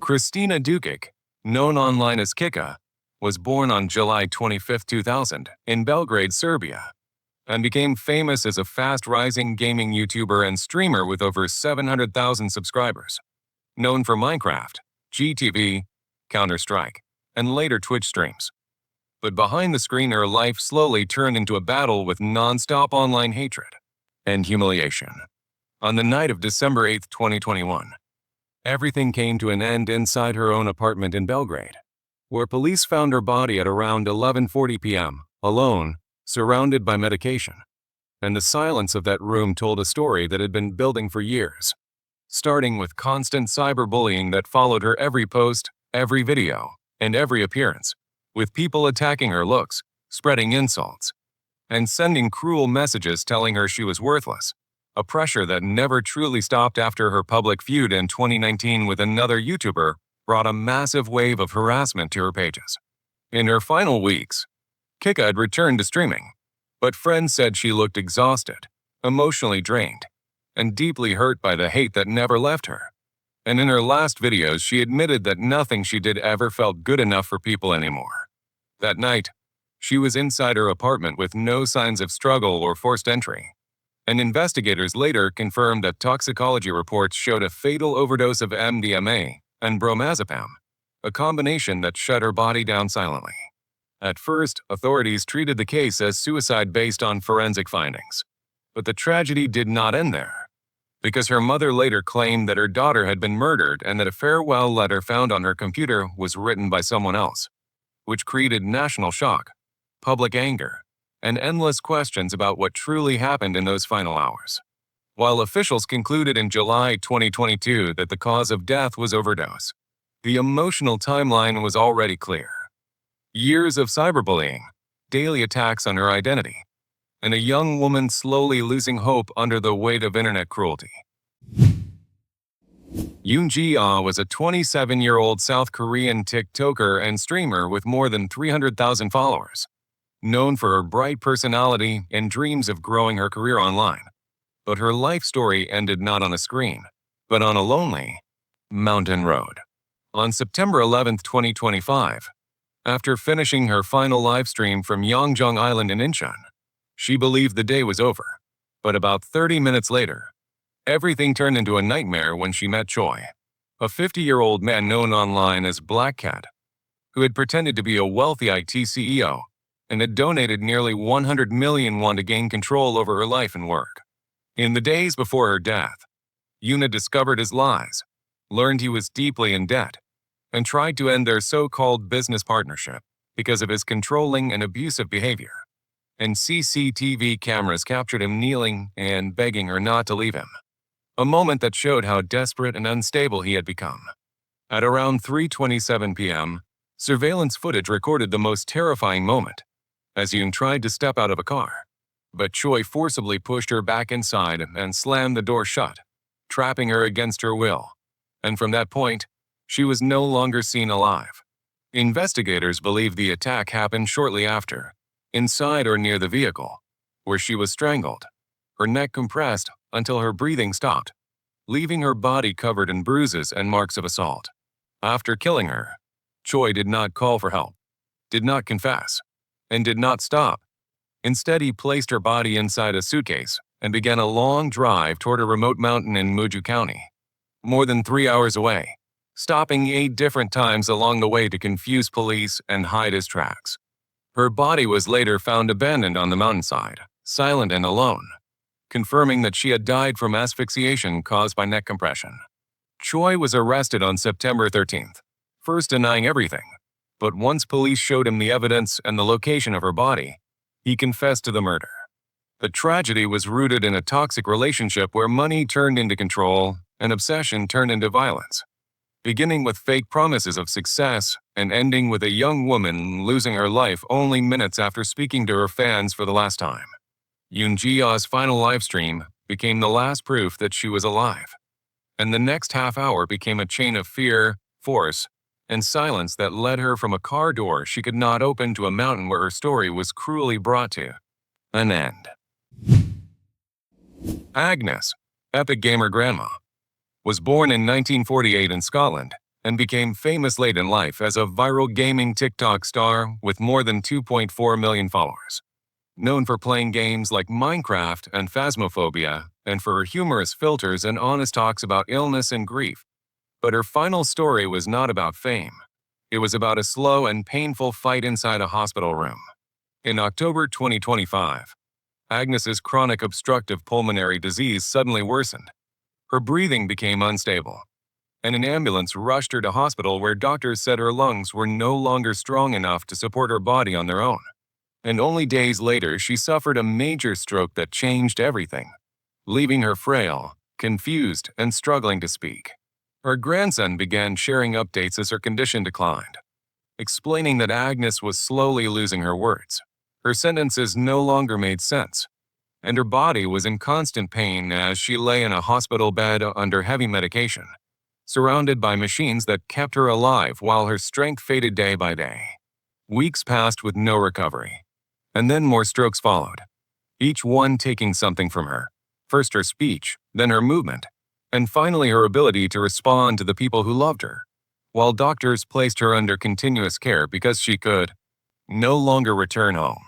Kristina Đukić, known online as Kika, was born on July 25, 2000, in Belgrade, Serbia, and became famous as a fast-rising gaming YouTuber and streamer with over 700,000 subscribers. Known for Minecraft, GTV, Counter-Strike, and later Twitch streams. But behind the screen, her life slowly turned into a battle with non-stop online hatred and humiliation. On the night of December 8, 2021, everything came to an end inside her own apartment in Belgrade, where police found her body at around 11:40 p.m., alone, surrounded by medication. And the silence of that room told a story that had been building for years, starting with constant cyberbullying that followed her every post, every video, and every appearance, with people attacking her looks, spreading insults, and sending cruel messages telling her she was worthless, a pressure that never truly stopped after her public feud in 2019 with another YouTuber brought a massive wave of harassment to her pages. In her final weeks, Kika had returned to streaming, but friends said she looked exhausted, emotionally drained, and deeply hurt by the hate that never left her. And in her last videos, she admitted that nothing she did ever felt good enough for people anymore. That night, she was inside her apartment with no signs of struggle or forced entry. And investigators later confirmed that toxicology reports showed a fatal overdose of MDMA and bromazepam, a combination that shut her body down silently. At first, authorities treated the case as suicide based on forensic findings. But the tragedy did not end there, because her mother later claimed that her daughter had been murdered and that a farewell letter found on her computer was written by someone else, which created national shock, public anger, and endless questions about what truly happened in those final hours. While officials concluded in July 2022 that the cause of death was overdose, the emotional timeline was already clear. Years of cyberbullying, daily attacks on her identity, and a young woman slowly losing hope under the weight of internet cruelty. Yoon Ji-ah was a 27-year-old South Korean TikToker and streamer with more than 300,000 followers, known for her bright personality and dreams of growing her career online. But her life story ended not on a screen, but on a lonely mountain road. On September 11, 2025, after finishing her final livestream from Yeongjong Island in Incheon, she believed the day was over. But about 30 minutes later, everything turned into a nightmare when she met Choi, a 50-year-old man known online as Black Cat, who had pretended to be a wealthy IT CEO and had donated nearly 100 million won to gain control over her life and work. In the days before her death, Yoon had discovered his lies, learned he was deeply in debt, and tried to end their so-called business partnership because of his controlling and abusive behavior. And CCTV cameras captured him kneeling and begging her not to leave him, a moment that showed how desperate and unstable he had become. At around 3:27 p.m., surveillance footage recorded the most terrifying moment, as Yoon tried to step out of a car. But Choi forcibly pushed her back inside and slammed the door shut, trapping her against her will. And from that point, she was no longer seen alive. Investigators believe the attack happened shortly after, inside or near the vehicle, where she was strangled, her neck compressed until her breathing stopped, leaving her body covered in bruises and marks of assault. After killing her, Choi did not call for help, did not confess, and did not stop. Instead, he placed her body inside a suitcase and began a long drive toward a remote mountain in Muju County, more than 3 hours away, stopping 8 different times along the way to confuse police and hide his tracks. Her body was later found abandoned on the mountainside, silent and alone, confirming that she had died from asphyxiation caused by neck compression. Choi was arrested on September 13th, first denying everything, but once police showed him the evidence and the location of her body, he confessed to the murder. The tragedy was rooted in a toxic relationship where money turned into control and obsession turned into violence, beginning with fake promises of success and ending with a young woman losing her life only minutes after speaking to her fans for the last time. Yoon Ji-ah's final livestream became the last proof that she was alive, and the next half hour became a chain of fear, force, and silence that led her from a car door she could not open to a mountain where her story was cruelly brought to an end. Agnes, EpicGamerGrandma, was born in 1948 in Scotland and became famous late in life as a viral gaming TikTok star with more than 2.4 million followers. Known for playing games like Minecraft and Phasmophobia, and for her humorous filters and honest talks about illness and grief. But her final story was not about fame. It was about a slow and painful fight inside a hospital room. In October 2025, Agnes's chronic obstructive pulmonary disease suddenly worsened. Her breathing became unstable, and an ambulance rushed her to hospital where doctors said her lungs were no longer strong enough to support her body on their own. And only days later, she suffered a major stroke that changed everything, leaving her frail, confused, and struggling to speak. Her grandson began sharing updates as her condition declined, explaining that Agnes was slowly losing her words. Her sentences no longer made sense, and her body was in constant pain as she lay in a hospital bed under heavy medication, surrounded by machines that kept her alive while her strength faded day by day. Weeks passed with no recovery, and then more strokes followed, each one taking something from her. First her speech, then her movement, and finally her ability to respond to the people who loved her, while doctors placed her under continuous care because she could no longer return home.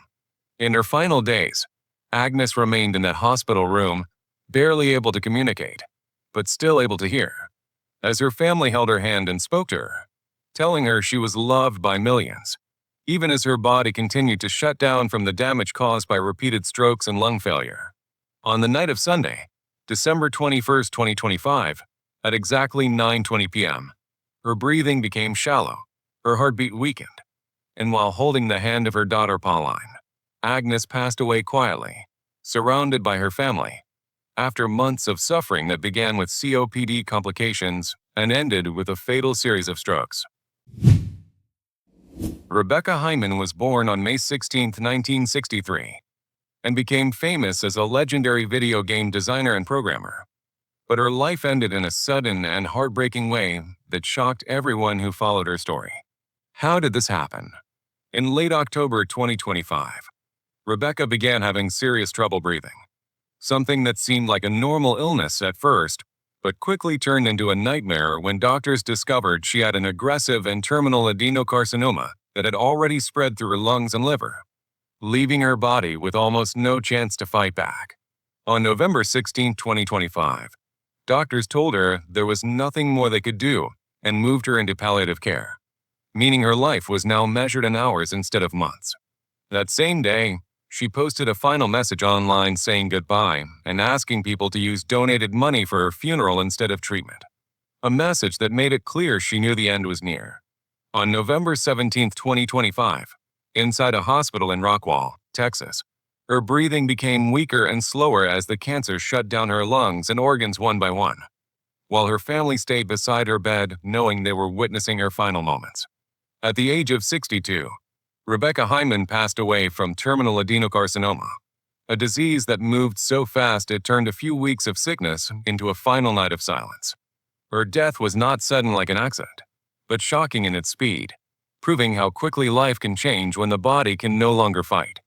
In her final days, Agnes remained in that hospital room, barely able to communicate, but still able to hear, as her family held her hand and spoke to her, telling her she was loved by millions, even as her body continued to shut down from the damage caused by repeated strokes and lung failure. On the night of Sunday, December 21, 2025, at exactly 9:20 p.m., her breathing became shallow, her heartbeat weakened, and while holding the hand of her daughter Pauline, Agnes passed away quietly, surrounded by her family, after months of suffering that began with COPD complications and ended with a fatal series of strokes. Rebecca Heineman was born on May 16, 1963, and became famous as a legendary video game designer and programmer. But her life ended in a sudden and heartbreaking way that shocked everyone who followed her story. How did this happen? In late October 2025, Rebecca began having serious trouble breathing, something that seemed like a normal illness at first, but quickly turned into a nightmare when doctors discovered she had an aggressive and terminal adenocarcinoma that had already spread through her lungs and liver, leaving her body with almost no chance to fight back. On November 16, 2025, doctors told her there was nothing more they could do and moved her into palliative care, meaning her life was now measured in hours instead of months. That same day, she posted a final message online saying goodbye and asking people to use donated money for her funeral instead of treatment, a message that made it clear she knew the end was near. On November 17, 2025, inside a hospital in Rockwall, Texas, her breathing became weaker and slower as the cancer shut down her lungs and organs one by one, while her family stayed beside her bed knowing they were witnessing her final moments. At the age of 62, Rebecca Heineman passed away from terminal adenocarcinoma, a disease that moved so fast it turned a few weeks of sickness into a final night of silence. Her death was not sudden like an accident, but shocking in its speed, proving how quickly life can change when the body can no longer fight.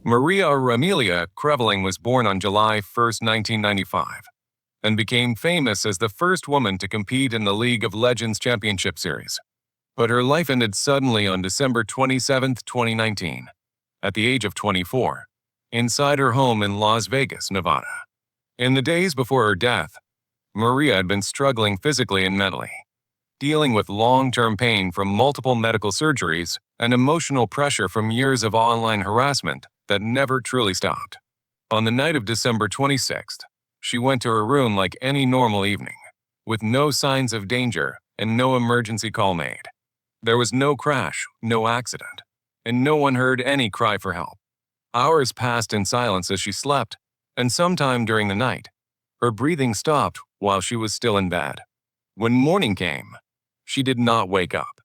Maria Remilia Creveling was born on July 1, 1995, and became famous as the first woman to compete in the League of Legends Championship Series. But her life ended suddenly on December 27, 2019, at the age of 24, inside her home in Las Vegas, Nevada. In the days before her death, Maria had been struggling physically and mentally, dealing with long-term pain from multiple medical surgeries and emotional pressure from years of online harassment that never truly stopped. On the night of December 26th, she went to her room like any normal evening, with no signs of danger and no emergency call made. There was no crash, no accident, and no one heard any cry for help. Hours passed in silence as she slept, and sometime during the night, her breathing stopped while she was still in bed. When morning came, she did not wake up.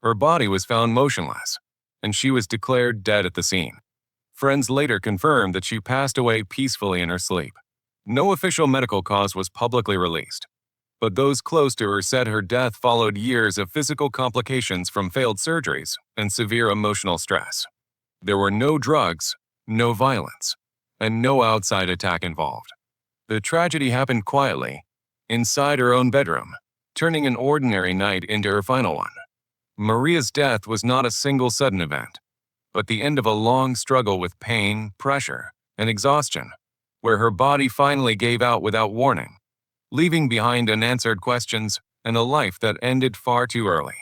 Her body was found motionless, and she was declared dead at the scene. Friends later confirmed that she passed away peacefully in her sleep. No official medical cause was publicly released, but those close to her said her death followed years of physical complications from failed surgeries and severe emotional stress. There were no drugs, no violence, and no outside attack involved. The tragedy happened quietly, inside her own bedroom, turning an ordinary night into her final one. Maria's death was not a single sudden event, but the end of a long struggle with pain, pressure, and exhaustion, where her body finally gave out without warning, leaving behind unanswered questions and a life that ended far too early.